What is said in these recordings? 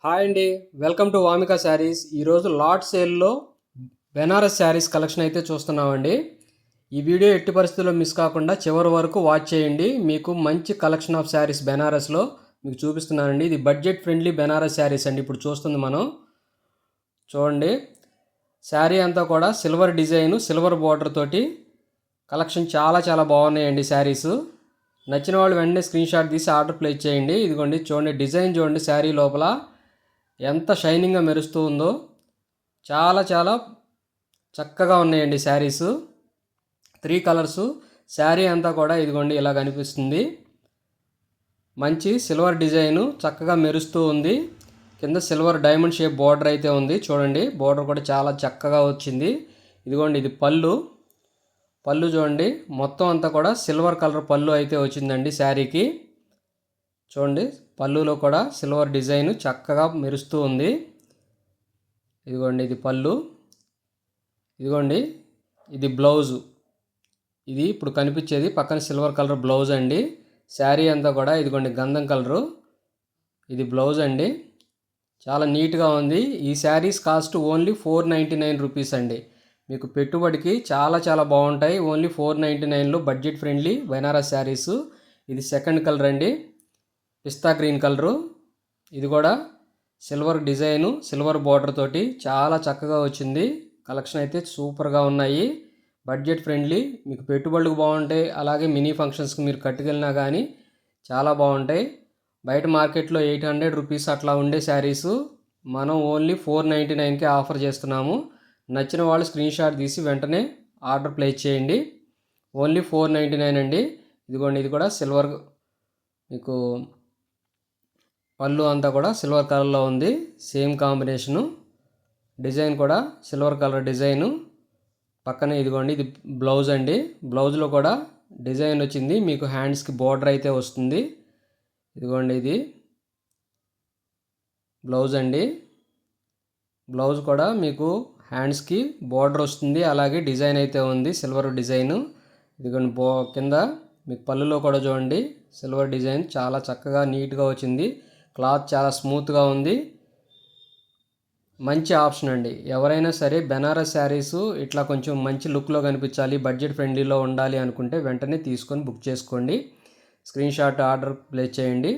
Hi అండి. Welcome to Vamika saris. ఈరోజు lot సేల్లో బెనారస్ శారీస్ కలెక్షన్ అయితే చూస్తున్నామండి. ఈ వీడియో ఎట్టి పరిస్థితుల్లో మిస్ కాకుండా చివరి వరకు వాచ్ చేయండి. మీకు మంచి కలెక్షన్ ఆఫ్ శారీస్ బెనారస్లో మీకు చూపిస్తున్నానండి. ఇది బడ్జెట్ ఫ్రెండ్లీ బెనారస్ శారీస్ అండి. ఇప్పుడు చూస్తుంది మనం చూడండి. శారీ అంతా కూడా సిల్వర్ డిజైన్, సిల్వర్ బార్డర్ తోటి కలెక్షన్ చాలా బాగున్నాయండి శారీస్. నచ్చిన వాళ్ళు వెంటనే స్క్రీన్ షాట్ తీసి ఆర్డర్ ప్లేస్ చేయండి. ఇదిగోండి చూడండి, డిజైన్ చూడండి, శారీ లోపల ఎంత షైనింగ్గా మెరుస్తూ ఉందో. చాలా చక్కగా ఉన్నాయండి శారీస్. 3 కలర్సు. శారీ అంతా కూడా ఇదిగోండి ఇలా కనిపిస్తుంది. మంచి సిల్వర్ డిజైను చక్కగా మెరుస్తూ ఉంది. కింద సిల్వర్ డైమండ్ షేప్ బార్డర్ అయితే ఉంది. చూడండి, బార్డర్ కూడా చాలా చక్కగా వచ్చింది. ఇదిగోండి ఇది పళ్ళు. పళ్ళు చూడండి, మొత్తం అంతా కూడా సిల్వర్ కలర్ పళ్ళు అయితే వచ్చిందండి శారీకి. చూడండి, పళ్ళులో కూడా సిల్వర్ డిజైన్ చక్కగా మెరుస్తూ ఉంది. ఇదిగోండి ఇది పళ్ళు. ఇదిగోండి ఇది బ్లౌజు. ఇది ఇప్పుడు కనిపించేది పక్కన సిల్వర్ కలర్ బ్లౌజ్ అండి. శారీ అంతా కూడా ఇదిగోండి గంధం కలరు. ఇది బ్లౌజ్ అండి. చాలా నీట్గా ఉంది. ఈ శారీస్ కాస్ట్ ఓన్లీ 499 రూపీస్ అండి. మీకు పెట్టుబడికి చాలా బాగుంటాయి. ఓన్లీ 499లో బడ్జెట్ ఫ్రెండ్లీ బెనారస్ శారీస్. ఇది సెకండ్ కలర్ అండి, పిస్తా గ్రీన్ కలరు. ఇది కూడా సిల్వర్ డిజైను, సిల్వర్ బార్డర్ తోటి చాలా చక్కగా వచ్చింది. కలెక్షన్ అయితే సూపర్గా ఉన్నాయి. బడ్జెట్ ఫ్రెండ్లీ, మీకు పెట్టుబడులకు బాగుంటాయి. అలాగే మినీ ఫంక్షన్స్కి మీరు కట్టుకెళ్ళినా కానీ చాలా బాగుంటాయి. బయట మార్కెట్లో 800 రూపీస్ అట్లా ఉండే శారీసు మనం ఓన్లీ 499కే ఆఫర్ చేస్తున్నాము. నచ్చిన వాళ్ళు స్క్రీన్ షాట్ తీసి వెంటనే ఆర్డర్ ప్లేస్ చేయండి. ఓన్లీ 499 అండి. ఇదిగోండి ఇది కూడా సిల్వర్, మీకు పళ్ళు అంతా కూడా సిల్వర్ కలర్లో ఉంది. Same combination. డిజైన్ కూడా సిల్వర్ కలర్ డిజైను. పక్కనే ఇదిగోండి ఇది బ్లౌజ్ అండి. బ్లౌజ్లో కూడా డిజైన్ వచ్చింది. మీకు హ్యాండ్స్కి బార్డర్ అయితే వస్తుంది. ఇదిగోండి ఇది బ్లౌజ్ అండి. బ్లౌజ్ కూడా మీకు హ్యాండ్స్కి బార్డర్ వస్తుంది. అలాగే డిజైన్ అయితే ఉంది, సిల్వర్ డిజైను. ఇదిగోండి కింద మీకు పళ్ళులో కూడా చూడండి సిల్వర్ డిజైన్ చాలా చక్కగా నీట్గా వచ్చింది. క్లాత్ చాలా స్మూత్గా ఉంది. మంచి ఆప్షన్ అండి. ఎవరైనా సరే బెనారస్ శారీసు ఇట్లా కొంచెం మంచి లుక్లో కనిపించాలి, బడ్జెట్ ఫ్రెండ్లీలో ఉండాలి అనుకుంటే వెంటనే తీసుకొని బుక్ చేసుకోండి. స్క్రీన్ షాట్ ఆర్డర్ ప్లేస్ చేయండి.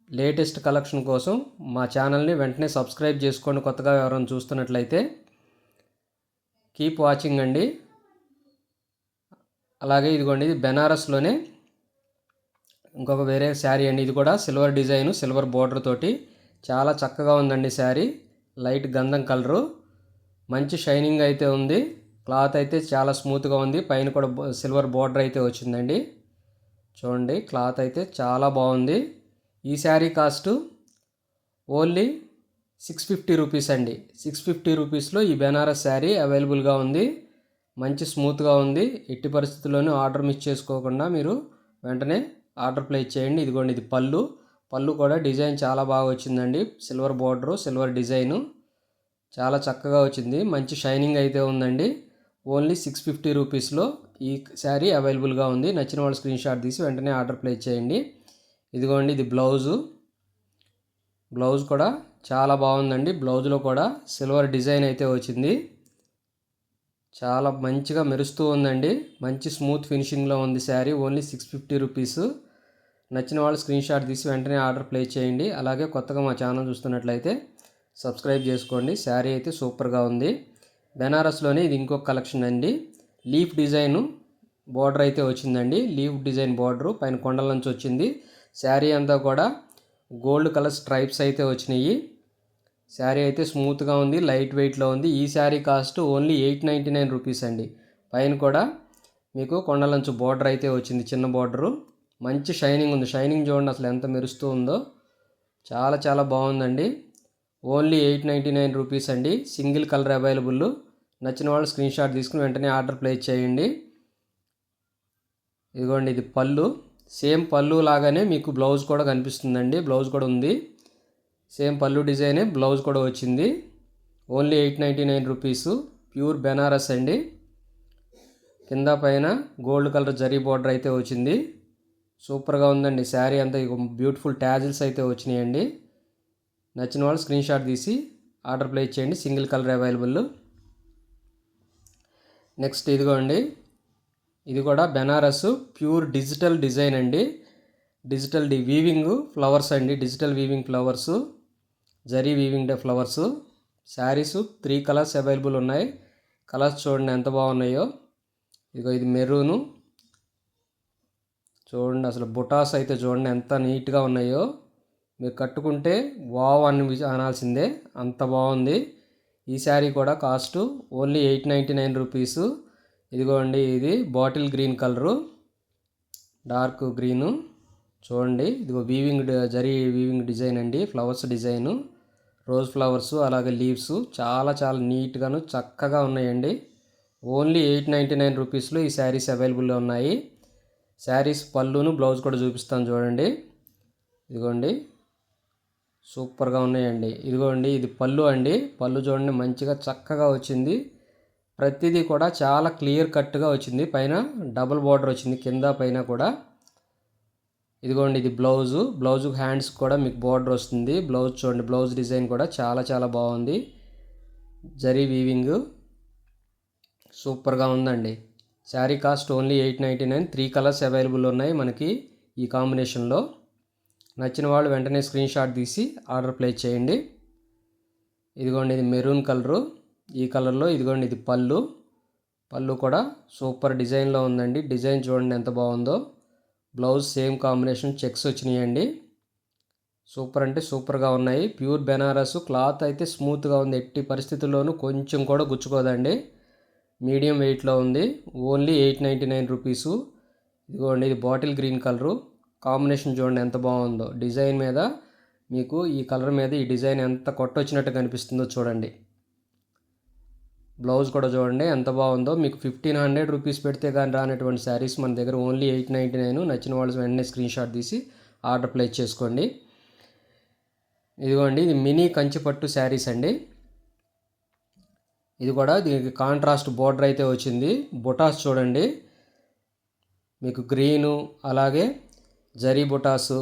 లేటెస్ట్ కలెక్షన్ కోసం మా ఛానల్ని వెంటనే సబ్స్క్రైబ్ చేసుకోండి. కొత్తగా ఎవరైనా చూస్తున్నట్లయితే కీప్ వాచింగ్ అండి. అలాగే ఇదిగోండి ఇది బెనారస్లోనే ఇంకొక వేరే శారీ అండి. ఇది కూడా సిల్వర్ డిజైను, సిల్వర్ బార్డర్ తోటి చాలా చక్కగా ఉందండి శారీ. లైట్ గంధం కలరు, మంచి షైనింగ్ అయితే ఉంది. క్లాత్ అయితే చాలా స్మూత్గా ఉంది. పైన కూడా సిల్వర్ బార్డర్ అయితే వచ్చిందండి. చూడండి, క్లాత్ అయితే చాలా బాగుంది. ఈ శారీ కాస్ట్ ఓన్లీ 650 రూపీస్ అండి. 650 రూపీస్లో ఈ బెనారస్ శారీ అవైలబుల్గా ఉంది. మంచి స్మూత్గా ఉంది. ఎట్టి పరిస్థితుల్లోనూ ఆర్డర్ మిస్ చేసుకోకుండా మీరు వెంటనే ఆర్డర్ ప్లేస్ చేయండి. ఇదిగోండి ఇది పళ్ళు. పళ్ళు కూడా డిజైన్ చాలా బాగా వచ్చిందండి. సిల్వర్ బార్డరు, సిల్వర్ డిజైను చాలా చక్కగా వచ్చింది. మంచి షైనింగ్ అయితే ఉందండి. ఓన్లీ 650 రూపీస్లో ఈ శారీ అవైలబుల్గా ఉంది. నచ్చిన వాళ్ళు స్క్రీన్ షాట్ తీసి వెంటనే ఆర్డర్ ప్లేస్ చేయండి. ఇదిగోండి ఇది బ్లౌజు. బ్లౌజ్ కూడా చాలా బాగుందండి. బ్లౌజ్లో కూడా సిల్వర్ డిజైన్ అయితే వచ్చింది. చాలా మంచిగా మెరుస్తూ ఉందండి. మంచి స్మూత్ ఫినిషింగ్లో ఉంది శారీ. Only 650 rupees. నచ్చిన వాళ్ళు స్క్రీన్ షాట్ తీసి వెంటనే ఆర్డర్ ప్లేస్ చేయండి. అలాగే కొత్తగా మా ఛానల్ చూస్తున్నట్లయితే సబ్స్క్రైబ్ చేసుకోండి. శారీ అయితే సూపర్గా ఉంది. బెనారస్లోనే ఇది ఇంకొక కలెక్షన్ అండి. లీఫ్ డిజైను బార్డర్ అయితే వచ్చిందండి. లీఫ్ డిజైన్ బార్డరు పైన కొండల నుంచి వచ్చింది. శారీ అంతా కూడా గోల్డ్ కలర్ స్ట్రైప్స్ అయితే వచ్చినాయి. శారీ అయితే స్మూత్గా ఉంది, లైట్ వెయిట్లో ఉంది. ఈ శారీ కాస్ట్ ఓన్లీ 899 రూపీస్ అండి. పైన కూడా మీకు కొండలంచు బార్డర్ అయితే వచ్చింది, చిన్న బార్డరు. మంచి షైనింగ్ ఉంది. షైనింగ్ చూడండి అసలు ఎంత మెరుస్తూ ఉందో. చాలా బాగుందండి. ఓన్లీ 899 రూపీస్ అండి. Single colour available. నచ్చిన వాళ్ళు స్క్రీన్ షాట్ తీసుకుని వెంటనే ఆర్డర్ ప్లేస్ చేయండి. ఇదిగోండి ఇది పళ్ళు. సేమ్ పళ్ళు లాగానే మీకు బ్లౌజ్ కూడా కనిపిస్తుందండి. బ్లౌజ్ కూడా ఉంది. సేమ్ పళ్ళు డిజైనే బ్లౌజ్ కూడా వచ్చింది. Only 899 rupees. ప్యూర్ బెనారస్ అండి. కింద పైన గోల్డ్ కలర్ జరీ బార్డర్ అయితే వచ్చింది. సూపర్గా ఉందండి శారీ అంతా. బ్యూటిఫుల్ ట్యాజిల్స్ అయితే వచ్చినాయండి. నచ్చిన వాళ్ళు స్క్రీన్ షాట్ తీసి ఆర్డర్ ప్లేస్ చేయండి. Single colour available. నెక్స్ట్ ఇదిగోండి, ఇది కూడా బెనారస్ ప్యూర్ డిజిటల్ డిజైన్ అండి. డిజిటల్ వీవింగ్ ఫ్లవర్స్ అండి. Digital weaving flowers, zari weaving flowers. Saris 3 colours available ఉన్నాయి. కలర్స్ చూడండి ఎంత బాగున్నాయో. ఇదిగో ఇది మెరూను. చూడండి అసలు బుటాస్ అయితే చూడండి ఎంత నీట్గా ఉన్నాయో. మీరు కట్టుకుంటే వావ్ అని అనాల్సిందే, అంత బాగుంది. ఈ శారీ కూడా కాస్ట్ ఓన్లీ 899 రూపీస్. ఇదిగోండి ఇది bottle green colour, dark green. చూడండి ఇదిగో వీవింగ్ జరీ వీవింగ్ డిజైన్ అండి. ఫ్లవర్స్ డిజైను, రోజ్ ఫ్లవర్స్, అలాగే లీవ్స్ చాలా చాలా నీట్గాను చక్కగా ఉన్నాయండి. ఓన్లీ 899 రూపీస్లో ఈ శారీస్ అవైలబుల్లో ఉన్నాయి. శారీస్ పళ్ళును బ్లౌజ్ కూడా చూపిస్తాను చూడండి. ఇదిగోండి సూపర్గా ఉన్నాయండి. ఇదిగోండి ఇది పళ్ళు అండి. పళ్ళు చూడండి మంచిగా చక్కగా వచ్చింది. ప్రతిదీ కూడా చాలా క్లియర్ కట్గా వచ్చింది. పైన డబుల్ బార్డర్ వచ్చింది, కింద పైన కూడా. ఇదిగోండి ఇది బ్లౌజు. బ్లౌజు హ్యాండ్స్ కూడా మీకు బార్డర్ వస్తుంది. బ్లౌజ్ చూడండి, బ్లౌజ్ డిజైన్ కూడా చాలా చాలా బాగుంది. జరీ వీవింగ్ సూపర్గా ఉందండి. Sari cost only 899. 3 colours available ఉన్నాయి మనకి ఈ కాంబినేషన్లో. నచ్చిన వాళ్ళు వెంటనే స్క్రీన్ షాట్ తీసి ఆర్డర్ ప్లేస్ చేయండి. ఇదిగోండి ఇది మెరూన్ కలరు. ఈ కలర్లో ఇదిగోండి ఇది పళ్ళు. పళ్ళు కూడా సూపర్ డిజైన్లో ఉందండి. డిజైన్ చూడండి ఎంత బాగుందో. బ్లౌజ్ సేమ్ కాంబినేషన్ చెక్స్ వచ్చినాయండి. సూపర్ అంటే సూపర్గా ఉన్నాయి. ప్యూర్ బెనారస్. క్లాత్ అయితే స్మూత్గా ఉంది, ఎట్టి పరిస్థితుల్లోనూ కొంచెం కూడా గుచ్చుకోదండి. మీడియం వెయిట్లో ఉంది. Only 899 rupees. ఇదిగోండి ఇది బాటిల్ గ్రీన్ కలరు. కాంబినేషన్ చూడండి ఎంత బాగుందో. డిజైన్ మీద మీకు ఈ కలర్ మీద ఈ డిజైన్ ఎంత కొట్టొచ్చినట్టు కనిపిస్తుందో చూడండి. బ్లౌజ్ కూడా చూడండి ఎంత బాగుందో. మీకు 1500 రూపీస్ పెడితే కానీ రానటువంటి శారీస్ మన దగ్గర ఓన్లీ 899. నచ్చిన వాళ్ళు వెంటనే స్క్రీన్ షాట్ తీసి ఆర్డర్ ప్లేస్ చేసుకోండి. ఇదిగోండి ఇది మినీ కంచిపట్టు శారీస్ అండి. ఇది కూడా దీనికి కాంట్రాస్ట్ బోర్డర్ అయితే వచ్చింది. బుటాస్ చూడండి మీకు గ్రీను, అలాగే జరీ బుటాసు,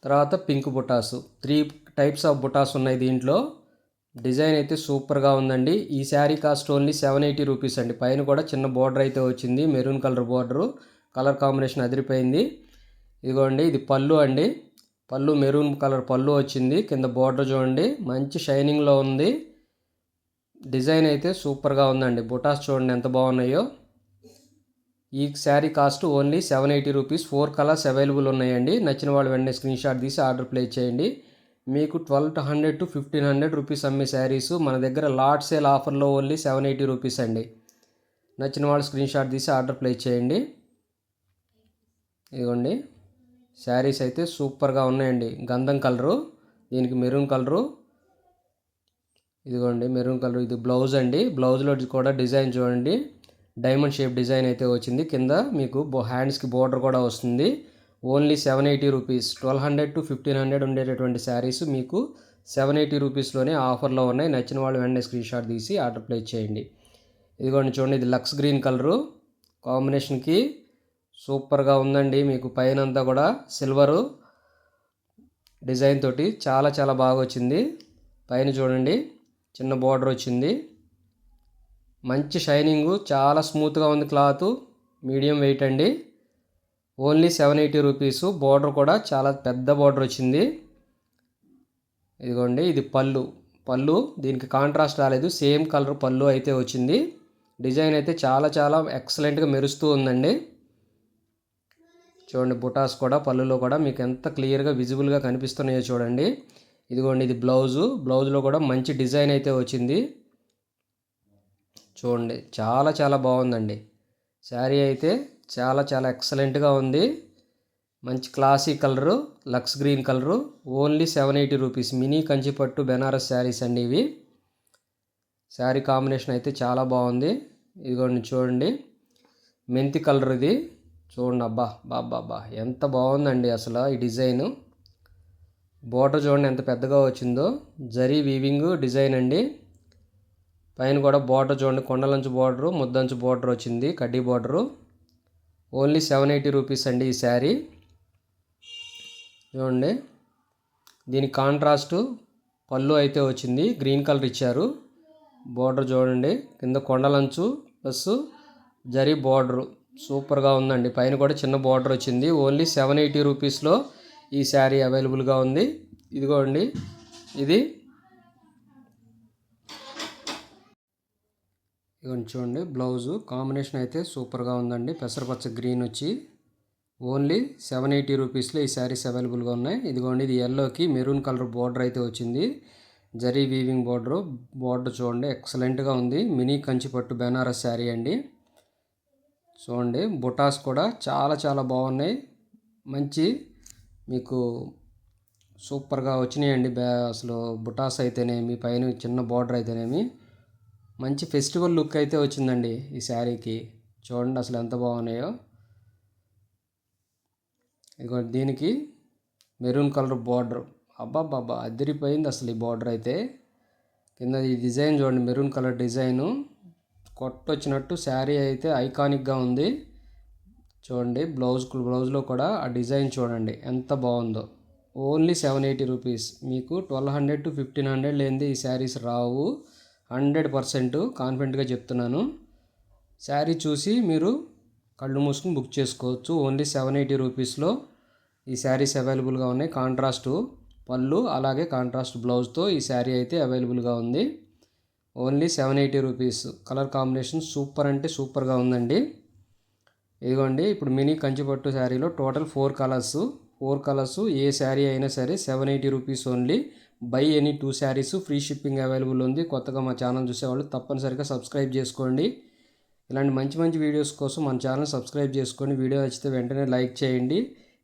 తర్వాత పింక్ బుటాసు, 3 టైప్స్ ఆఫ్ బుటాస్ ఉన్నాయి దీంట్లో. డిజైన్ అయితే సూపర్గా ఉందండి. ఈ శారీ కాస్ట్ ఓన్లీ 780 రూపీస్ అండి. పైన కూడా చిన్న బోర్డర్ అయితే వచ్చింది, maroon colour border. Colour combination అదిరిపోయింది. ఇదిగోండి ఇది పళ్ళు అండి. పళ్ళు మెరూన్ కలర్ పళ్ళు వచ్చింది. కింద బోర్డర్ చూడండి మంచి షైనింగ్లో ఉంది. డిజైన్ అయితే సూపర్గా ఉందండి. బుటాస్ చూడండి ఎంత బాగున్నాయో. ఈ sari cost only 780 rupees. 4 colours available ఉన్నాయండి. నచ్చిన వాళ్ళు వెంటనే స్క్రీన్ షాట్ తీసి ఆర్డర్ ప్లేస్ చేయండి. మీకు 1200 to 1500 రూపీస్ అమ్మే శారీస్ మన దగ్గర లాట్ సేల్ ఆఫర్లో ఓన్లీ 780 రూపీస్ అండి. నచ్చిన వాళ్ళు స్క్రీన్ షాట్ తీసి ఆర్డర్ ప్లేస్ చేయండి. ఇదిగోండి శారీస్ అయితే సూపర్గా ఉన్నాయండి. గంధం కలరు, దీనికి మెరూన్ కలరు. ఇదిగోండి మెరూన్ కలర్. ఇది బ్లౌజ్ అండి. బ్లౌజ్లో కూడా డిజైన్ చూడండి డైమండ్ షేప్ డిజైన్ అయితే వచ్చింది. కింద మీకు హ్యాండ్స్కి బోర్డర్ కూడా వస్తుంది. Only 780 rupees. 1200 to 1500 ఉండేటటువంటి శారీస్ మీకు 780 రూపీస్లోనే ఆఫర్లో ఉన్నాయి. నచ్చిన వాళ్ళు వెంటనే స్క్రీన్ షాట్ తీసి ఆర్డర్ ప్లేస్ చేయండి. ఇదిగోండి చూడండి ఇది లక్స్ గ్రీన్ కలరు. కాంబినేషన్కి సూపర్గా ఉందండి. మీకు పైన అంతా కూడా సిల్వరు డిజైన్ తోటి చాలా చాలా బాగా వచ్చింది. పైన చూడండి చిన్న బోర్డర్ వచ్చింది. మంచి షైనింగు, చాలా స్మూత్గా ఉంది క్లాత్. మీడియం వెయిట్ అండి. Only 780 rupees. బోర్డర్ కూడా చాలా పెద్ద బోర్డర్ వచ్చింది. ఇదిగోండి ఇది పళ్ళు. పళ్ళు దీనికి కాంట్రాస్ట్ రాలేదు, సేమ్ కలర్ పళ్ళు అయితే వచ్చింది. డిజైన్ అయితే చాలా చాలా ఎక్సలెంట్గా మెరుస్తూ ఉందండి. చూడండి బుటాస్ కూడా పళ్ళులో కూడా మీకు ఎంత క్లియర్గా విజిబుల్గా కనిపిస్తున్నాయో చూడండి. ఇదిగోండి ఇది బ్లౌజు. బ్లౌజ్లో కూడా మంచి డిజైన్ అయితే వచ్చింది. చూడండి చాలా చాలా బాగుందండి. శారీ అయితే చాలా చాలా ఎక్సలెంట్గా ఉంది. మంచి classy colour, lux green colour. Only 780 rupees. Mini కంచిపట్టు బెనారస్ శారీస్ అండి ఇవి. శారీ కాంబినేషన్ అయితే చాలా బాగుంది. ఇదిగోండి చూడండి మెంతి కలర్ ఇది. చూడండి అబ్బా బాబా ఎంత బాగుందండి అసలు ఈ డిజైను. బోర్డర్ చూడండి ఎంత పెద్దగా వచ్చిందో. జరీ వీవింగ్ డిజైన్ అండి. పైన కూడా బోర్డర్ చూడండి కొండలంచు బోర్డరు, ముద్దంచు బోర్డర్ వచ్చింది, కడ్డీ బోర్డరు. ఓన్లీ 780 రూపీస్ అండి ఈ శారీ. చూడండి, దీని కాంట్రాస్ట్ పళ్ళు అయితే వచ్చింది, గ్రీన్ కలర్ ఇచ్చారు. బోర్డర్ చూడండి, కింద కొండలంచు ప్లస్ జరీ బోర్డర్ సూపర్గా ఉందండి. పైన కూడా చిన్న బోర్డర్ వచ్చింది. ఓన్లీ 780 రూపీస్లో ఈ శారీ అవైలబుల్గా ఉంది. ఇదిగోండి, ఇది ఇదిగోండి చూడండి, బ్లౌజు కాంబినేషన్ అయితే సూపర్గా ఉందండి. పెసరపచ్చ గ్రీన్ వచ్చి ఓన్లీ 780 రూపీస్లో ఈ శారీస్ అవైలబుల్గా ఉన్నాయి. ఇదిగోండి, ఇది ఎల్లోకి మెరూన్ కలర్ బోర్డర్ అయితే వచ్చింది, జరీ వీవింగ్ బోర్డర్ చూడండి ఎక్సలెంట్గా ఉంది. మినీ కంచిపట్టు బెనారస్ శారీ అండి. చూడండి, బుటాస్ కూడా చాలా చాలా బాగున్నాయి. మంచి మీకు సూపర్గా వచ్చినాయండి. అసలు బుటాస్ అయితేనేమి, పైన చిన్న బోర్డర్ అయితేనేమి మంచి ఫెస్టివల్ లుక్ అయితే వచ్చిందండి ఈ శారీకి. చూడండి అసలు ఎంత బాగున్నాయో. ఇదిగో దీనికి మెరూన్ కలర్ బార్డర్, అబ్బాబ్బాబ్బా అదిరిపోయింది అసలు ఈ బార్డర్ అయితే. కింద ఈ డిజైన్ చూడండి, మెరూన్ కలర్ డిజైను కొట్టొచ్చినట్టు శారీ అయితే ఐకానిక్గా ఉంది. చూడండి, బ్లౌజ్లో కూడా ఆ డిజైన్ చూడండి ఎంత బాగుందో. Only 780 rupees. మీకు 1200 to 1500 లేనిది ఈ శారీస్ రావు. 100% కాన్ఫిడెంట్గా చెప్తున్నాను. శారీ చూసి మీరు కళ్ళు మూసుకుని బుక్ చేసుకోవచ్చు. ఓన్లీ 780 రూపీస్లో ఈ శారీస్ అవైలబుల్గా ఉన్నాయి. కాంట్రాస్ట్ పళ్ళు అలాగే కాంట్రాస్ట్ బ్లౌజ్తో ఈ శారీ అయితే అవైలబుల్గా ఉంది. Only 780 rupees. Colour combination super అంటే సూపర్గా ఉందండి. ఇదిగోండి, ఇప్పుడు మినీ కంచిపట్టు శారీలో టోటల్ 4 కలర్స్. ఏ శారీ అయినా సరే 780 rupees only. By any 2 saris free shipping available ఉంది. కొత్తగా మా ఛానల్ చూసేవాళ్ళు తప్పనిసరిగా సబ్స్క్రైబ్ చేసుకోండి. ఇలాంటి మంచి మంచి వీడియోస్ కోసం మన ఛానల్ సబ్స్క్రైబ్ చేసుకోండి. వీడియో నచ్చితే వెంటనే లైక్ చేయండి.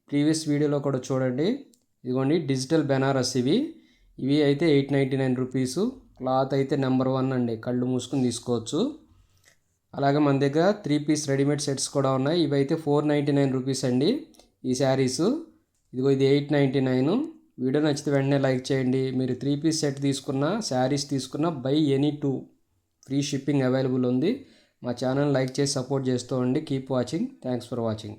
ప్రీవియస్ వీడియోలో కూడా చూడండి. ఇదిగోండి, డిజిటల్ బెనారస్ ఇవి అయితే 899 రూపీసు. క్లాత్ అయితే నెంబర్ 1 అండి, కళ్ళు మూసుకుని తీసుకోవచ్చు. అలాగే మన దగ్గర 3 పీస్ రెడీమేడ్ సెట్స్ కూడా ఉన్నాయి. ఇవి అయితే 499 రూపీస్ అండి ఈ శారీసు. ఇదిగో ఇది 899. వీడియో నచ్చితే వెంటనే లైక్ చేయండి. మీరు 3 పీస్ సెట్ తీసుకున్న, శారీస్ తీసుకున్న by any 2 free shipping available ఉంది. మా ఛానల్ లైక్ చేసి సపోర్ట్ చేస్తూ ఉండి. Keep watching. Thanks for watching.